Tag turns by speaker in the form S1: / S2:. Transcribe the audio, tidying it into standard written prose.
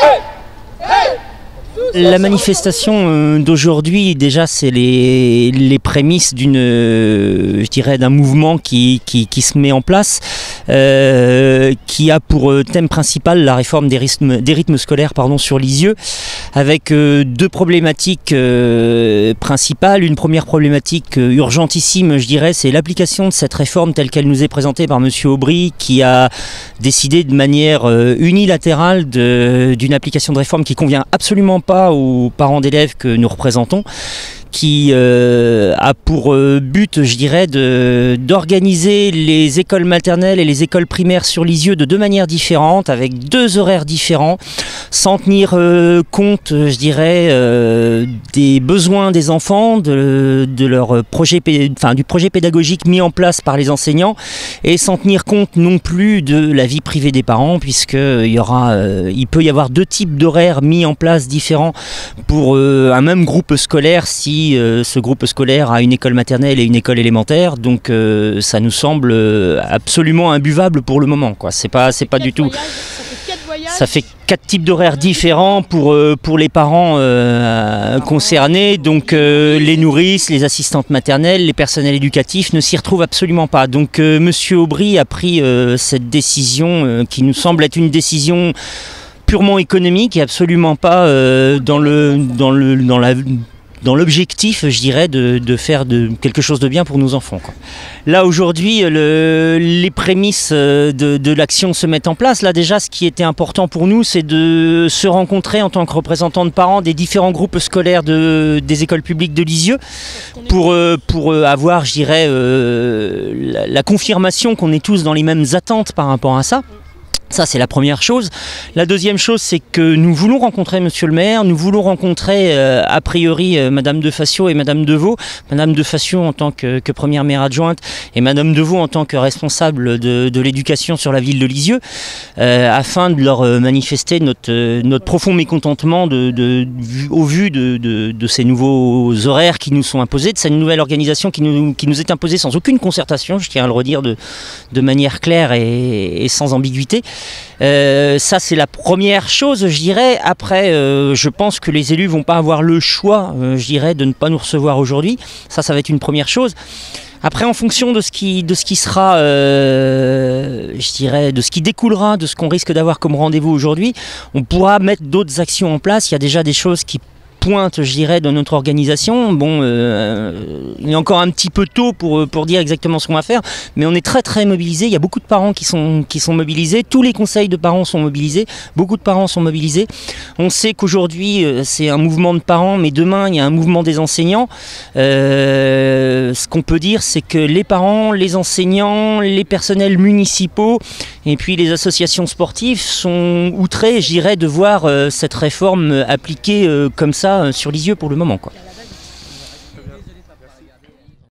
S1: hey, hey.
S2: La manifestation d'aujourd'hui, déjà, c'est les prémices je dirais, d'un mouvement qui se met en place, qui a pour thème principal la réforme des rythmes scolaires sur Lisieux, avec deux problématiques principales. Une première problématique urgentissime, je dirais, c'est l'application de cette réforme telle qu'elle nous est présentée par M. Aubry, qui a décidé de manière unilatérale d'une application de réforme qui convient absolument pas aux parents d'élèves que nous représentons, qui a pour but, je dirais, d'organiser les écoles maternelles et les écoles primaires sur Lisieux de deux manières différentes, avec deux horaires différents, sans tenir compte, je dirais, des besoins des enfants, de leur projet, du projet pédagogique mis en place par les enseignants, et sans tenir compte non plus de la vie privée des parents, puisqu'il peut y avoir deux types d'horaires mis en place différents pour un même groupe scolaire si ce groupe scolaire a une école maternelle et une école élémentaire. Donc ça nous semble absolument imbuvable pour le moment, quoi. C'est pas du tout. Ça fait 4 types d'horaires différents pour les parents concernés. Donc les nourrices, les assistantes maternelles, les personnels éducatifs ne s'y retrouvent absolument pas. Donc Monsieur Aubry a pris cette décision qui nous semble être une décision purement économique et absolument pas dans l'objectif, je dirais, de faire quelque chose de bien pour nos enfants, quoi. Là, aujourd'hui, les prémices de l'action se mettent en place. Là, déjà, ce qui était important pour nous, c'est de se rencontrer en tant que représentants de parents des différents groupes scolaires des écoles publiques de Lisieux pour avoir, je dirais, la confirmation qu'on est tous dans les mêmes attentes par rapport à ça. Ça, c'est la première chose. La deuxième chose, c'est que nous voulons rencontrer Monsieur le maire, nous voulons rencontrer a priori Madame de Facio et Madame Deveau. Madame de Facio en tant que première maire adjointe et Madame Deveau en tant que responsable de l'éducation sur la ville de Lisieux, afin de leur manifester notre profond mécontentement au vu de ces nouveaux horaires qui nous sont imposés, de cette nouvelle organisation qui nous est imposée sans aucune concertation, je tiens à le redire de manière claire et sans ambiguïté. Ça, c'est la première chose, je dirais. Après, je pense que les élus vont pas avoir le choix, je dirais, de ne pas nous recevoir aujourd'hui. Ça va être une première chose. Après, en fonction de ce qui sera, je dirais, de ce qui découlera de ce qu'on risque d'avoir comme rendez-vous aujourd'hui, on pourra mettre d'autres actions en place. Il y a déjà des choses qui pointe, je dirais, de notre organisation. Bon, il est encore un petit peu tôt pour dire exactement ce qu'on va faire, mais on est très très mobilisés. Il y a beaucoup de parents qui sont mobilisés. Tous les conseils de parents sont mobilisés. Beaucoup de parents sont mobilisés. On sait qu'aujourd'hui, c'est un mouvement de parents, mais demain, il y a un mouvement des enseignants. Ce qu'on peut dire, c'est que les parents, les enseignants, les personnels municipaux et puis les associations sportives sont outrés, je dirais, de voir cette réforme appliquée comme ça sur Lisieux pour le moment, quoi.